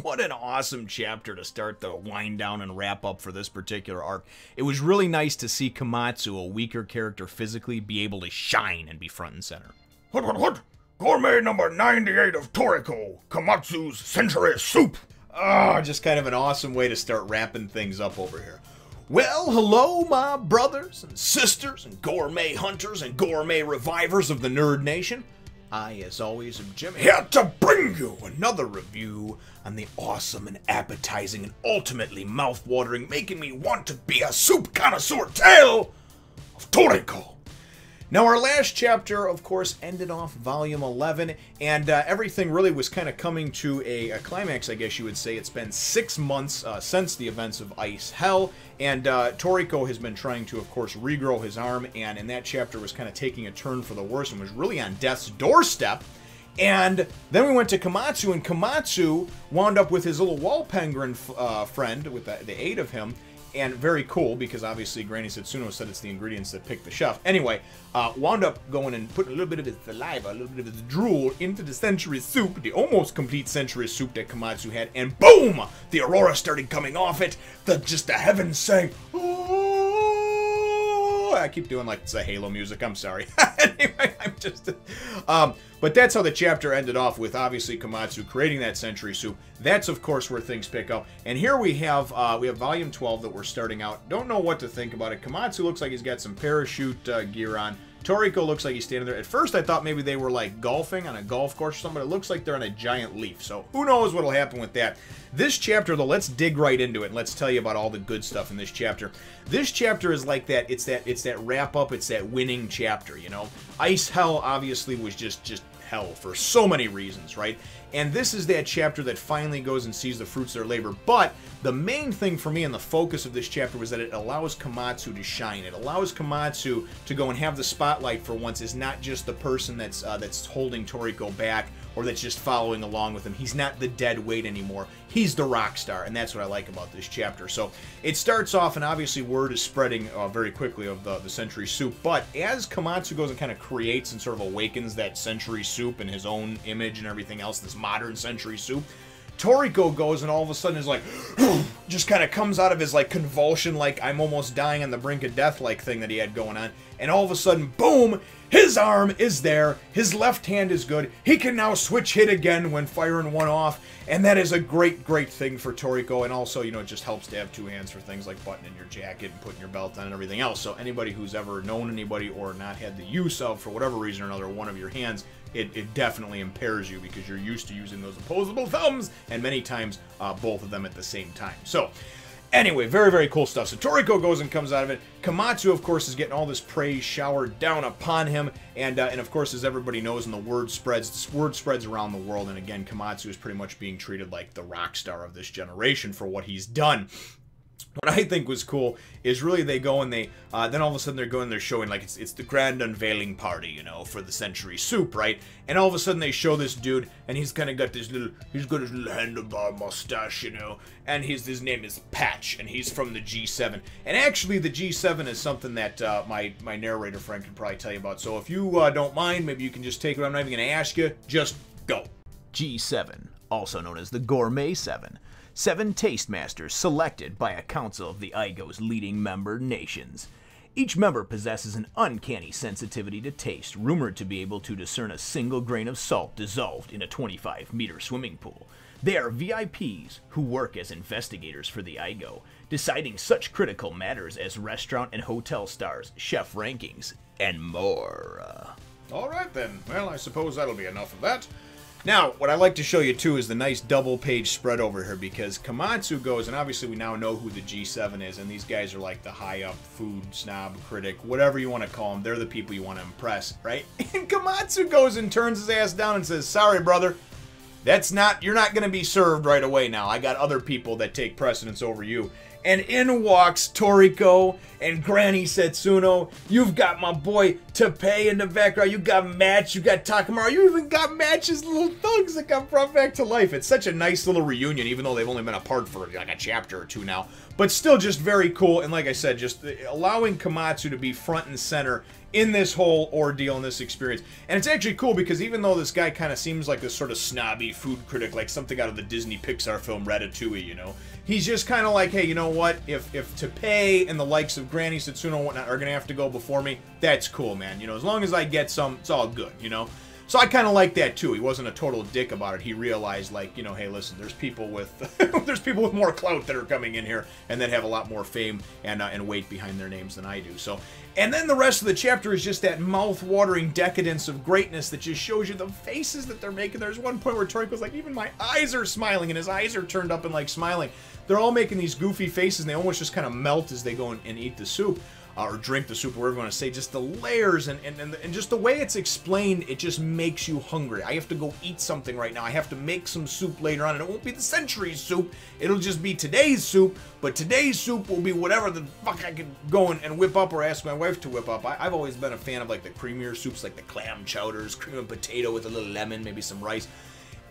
what an awesome chapter to start the wind down and wrap up for this particular arc. It was really nice to see Komatsu, a weaker character physically, be able to shine and be front and center. What? Gourmet number 98 of Toriko, Komatsu's Century Soup. Oh, just kind of an awesome way to start wrapping things up over here. Well, hello, my brothers and sisters and gourmet hunters and gourmet revivers of the Nerd Nation. I, as always, am Jimmy, here to bring you another review on the awesome and appetizing and ultimately mouth-watering, making me want to be a soup connoisseur tale of Toriko. Now, our last chapter, of course, ended off Volume 11, and everything really was kind of coming to a climax, I guess you would say. It's been 6 months since the events of Ice Hell, and Toriko has been trying to, of course, regrow his arm, and in that chapter was kind of taking a turn for the worse and was really on death's doorstep. And then we went to Komatsu, and Komatsu wound up with his little wall penguin friend, with the aid of him. And very cool, because obviously Granny Setsuno said it's the ingredients that pick the chef. Anyway, wound up going and putting a little bit of his saliva, a little bit of his drool into the century soup, the almost complete century soup that Komatsu had, and boom! The aurora started coming off it. Just the heavens sang, oh! I keep doing like it's a Halo music, I'm sorry. Anyway, I'm just... but that's how the chapter ended off, with obviously Komatsu creating that century soup. That's, of course, where things pick up. And here we have Volume 12 that we're starting out. Don't know what to think about it. Komatsu looks like he's got some parachute gear on. Toriko looks like he's standing there. At first, I thought maybe they were, like, golfing on a golf course or something, but it looks like they're on a giant leaf. So, who knows what'll happen with that. This chapter, though, let's dig right into it, and let's tell you about all the good stuff in this chapter. This chapter is like that. It's that wrap-up. It's that winning chapter, you know? Ice Hell, obviously, was just hell for so many reasons, right? And this is that chapter that finally goes and sees the fruits of their labor. But the main thing for me and the focus of this chapter was that it allows Komatsu to shine. It allows Komatsu to go and have the spotlight for once, is not just the person that's holding Toriko back, or that's just following along with him. He's not the dead weight anymore. He's the rock star, and that's what I like about this chapter. So it starts off, and obviously word is spreading very quickly of the century soup. But as Komatsu goes and kind of creates and sort of awakens that century soup in his own image and everything else, this modern century soup, Toriko goes and all of a sudden is like, just kind of comes out of his like convulsion, like I'm almost dying on the brink of death like thing that he had going on, and all of a sudden, boom, his arm is there, his left hand is good, he can now switch hit again when firing one off, and that is a great thing for Toriko. And also, you know, it just helps to have two hands for things like buttoning your jacket and putting your belt on and everything else. So anybody who's ever known anybody or not had the use of, for whatever reason or another, one of your hands, it definitely impairs you, because you're used to using those opposable thumbs, and many times both of them at the same time. So anyway, very cool stuff. So Toriko goes and comes out of it. Komatsu, of course, is getting all this praise showered down upon him, and of course, as everybody knows, and the word spreads around the world, and again, Komatsu is pretty much being treated like the rock star of this generation for what he's done. What I think was cool is really they go and they, then all of a sudden they're showing like it's the grand unveiling party, you know, for the century soup, right? And all of a sudden they show this dude, and he's kind of got this he's got his little handlebar mustache, you know, and his name is Patch, and he's from the G7. And actually the G7 is something that my narrator friend can probably tell you about. So if you don't mind, maybe you can just take it. I'm not even going to ask you, just go. G7, also known as the Gourmet 7. 7 taste masters selected by a council of the Aigo's leading member nations. Each member possesses an uncanny sensitivity to taste, rumored to be able to discern a single grain of salt dissolved in a 25-meter swimming pool. They are VIPs who work as investigators for the Aigo, deciding such critical matters as restaurant and hotel stars, chef rankings, and more. Alright then, well, I suppose that'll be enough of that. Now, what I like to show you, too, is the nice double-page spread over here, because Komatsu goes, and obviously we now know who the G7 is, and these guys are like the high-up food snob critic, whatever you want to call them. They're the people you want to impress, right? And Komatsu goes and turns his ass down and says, sorry, brother, you're not going to be served right away now. I got other people that take precedence over you. And in walks Toriko and Granny Setsuno. You've got my boy Teppei in the background. You got Match, you got Takamaru, you even got Match's little thugs that got brought back to life. It's such a nice little reunion, even though they've only been apart for like a chapter or two now. But still just very cool, and like I said, just allowing Komatsu to be front and center in this whole ordeal, in this experience. And it's actually cool because even though this guy kind of seems like this sort of snobby food critic, like something out of the Disney Pixar film Ratatouille, you know, he's just kind of like, hey, you know what? If Teppei and the likes of Granny Setsuno and whatnot are going to have to go before me, that's cool, man. You know, as long as I get some, it's all good, you know? So I kind of like that too. He wasn't a total dick about it. He realized, like, you know, hey, listen, there's people with there's people with more clout that are coming in here and that have a lot more fame and weight behind their names than I do. So, and then the rest of the chapter is just that mouth-watering decadence of greatness that just shows you the faces that they're making. There's one point where Toriko's like, even my eyes are smiling, and his eyes are turned up and like smiling. They're all making these goofy faces, and they almost just kind of melt as they go and eat the soup. Or drink the soup, or whatever you want to say. Just the layers and just the way it's explained, it just makes you hungry. I have to go eat something right now. I have to make some soup later on, and it won't be the century's soup. It'll just be today's soup, but today's soup will be whatever the fuck I can go and whip up or ask my wife to whip up. I've always been a fan of like the creamier soups, like the clam chowders, cream and potato with a little lemon, maybe some rice.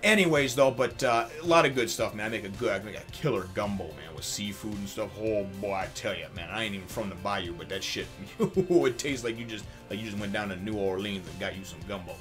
Anyways, though, but a lot of good stuff, man. I make a killer gumbo, man, with seafood and stuff. Oh boy, I tell you, man, I ain't even from the bayou, but that shit, it tastes like you just went down to New Orleans and got you some gumbo.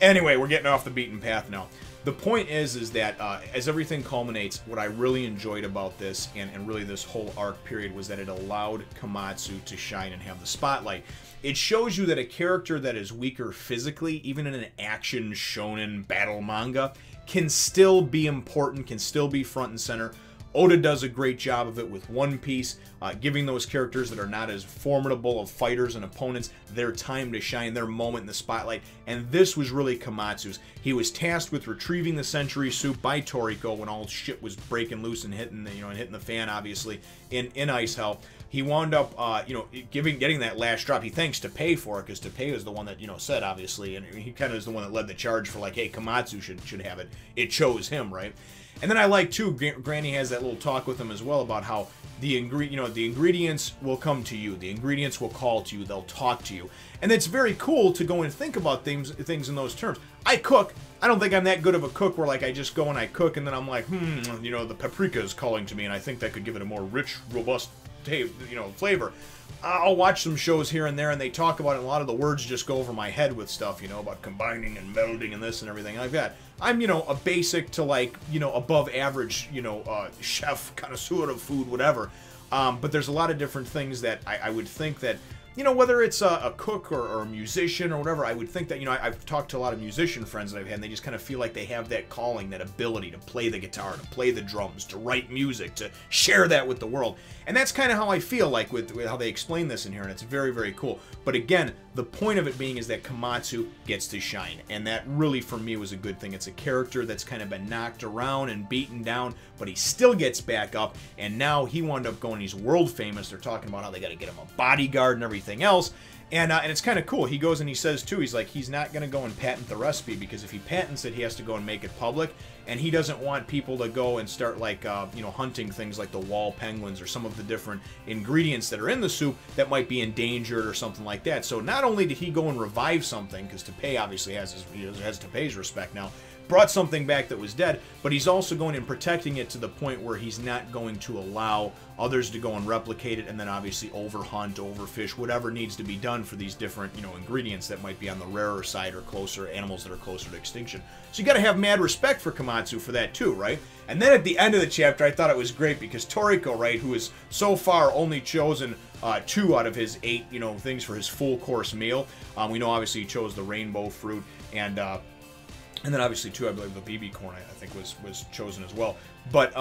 Anyway, we're getting off the beaten path now. The point is that as everything culminates, what I really enjoyed about this and really this whole arc period was that it allowed Komatsu to shine and have the spotlight. It shows you that a character that is weaker physically, even in an action shonen battle manga, can still be important, can still be front and center. Oda does a great job of it with One Piece, giving those characters that are not as formidable of fighters and opponents their time to shine, their moment in the spotlight. And this was really Komatsu's. He was tasked with retrieving the Century Soup by Toriko when all shit was breaking loose and hitting the fan, obviously, in Ice Hell. He wound up, getting that last drop. He thanks Teppei for it, because Teppei is the one that, said, obviously, and he kind of is the one that led the charge for, like, hey, Komatsu should have it. It chose him, right? And then I like, too, Granny has that little talk with him as well about how the ingredients will come to you. The ingredients will call to you. They'll talk to you. And it's very cool to go and think about things in those terms. I cook. I don't think I'm that good of a cook where, like, I just go and I cook and then I'm like, the paprika is calling to me and I think that could give it a more rich, robust flavor. I'll watch some shows here and there and they talk about it, and a lot of the words just go over my head with stuff, about combining and melding and this and everything like that. I'm, a basic to, like, above average, chef, connoisseur of food, whatever. But there's a lot of different things that I would think that, whether it's a cook or a musician or whatever, I would think that, I've talked to a lot of musician friends that I've had, and they just kind of feel like they have that calling, that ability to play the guitar, to play the drums, to write music, to share that with the world. And that's kind of how I feel like with how they explain this in here, and it's very, very cool. But again, the point of it being is that Komatsu gets to shine, and that really, for me, was a good thing. It's a character that's kind of been knocked around and beaten down, but he still gets back up, and now he wound up going, he's world famous. They're talking about how they got to get him a bodyguard and everything else. And it's kind of cool. He goes and he says, too, he's like, he's not going to go and patent the recipe, because if he patents it, he has to go and make it public. And he doesn't want people to go and start, like, hunting things like the wall penguins or some of the different ingredients that are in the soup that might be endangered or something like that. So not only did he go and revive something, because Teppei obviously has Teppei's respect now, brought something back that was dead, but he's also going and protecting it to the point where he's not going to allow others to go and replicate it and then obviously overhunt, overfish, whatever needs to be done for these different, ingredients that might be on the rarer side or closer, animals that are closer to extinction. So you got to have mad respect for Komatsu for that too, right? And then at the end of the chapter, I thought it was great because Toriko, right, who has so far only chosen 2 out of his 8, things for his full course meal. We know obviously he chose the rainbow fruit and then obviously, too, I believe the BB corn, I think, was chosen as well. But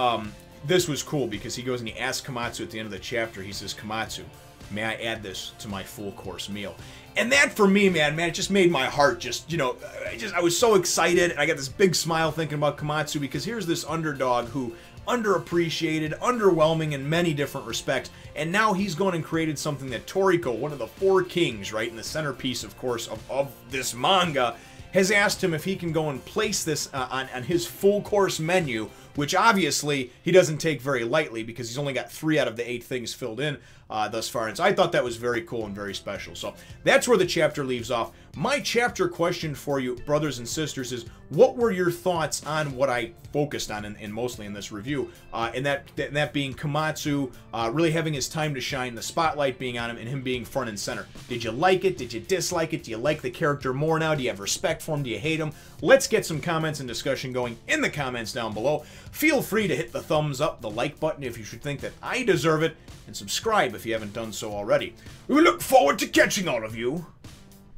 this was cool because he goes and he asks Komatsu at the end of the chapter, he says, Komatsu, may I add this to my full course meal? And that, for me, man, it just made my heart just, I was so excited. And I got this big smile thinking about Komatsu because here's this underdog who underappreciated, underwhelming in many different respects. And now he's gone and created something that Toriko, one of the 4 kings, right, and the centerpiece, of course, of this manga, has asked him if he can go and place this on his full course menu, which obviously he doesn't take very lightly because he's only got 3 out of the 8 things filled in. thus far. And so I thought that was very cool and very special. So that's where the chapter leaves off. My chapter question for you, brothers and sisters, is what were your thoughts on what I focused on in mostly in this review? And that being Komatsu really having his time to shine, the spotlight being on him, and him being front and center. Did you like it? Did you dislike it? Do you like the character more now? Do you have respect for him? Do you hate him? Let's get some comments and discussion going in the comments down below. Feel free to hit the thumbs up, the like button if you should think that I deserve it, and subscribe if you haven't done so already. We look forward to catching all of you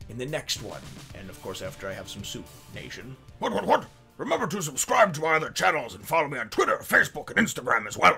in the next one. And of course, after I have some soup, Nation. What? Remember to subscribe to my other channels and follow me on Twitter, Facebook, and Instagram as well.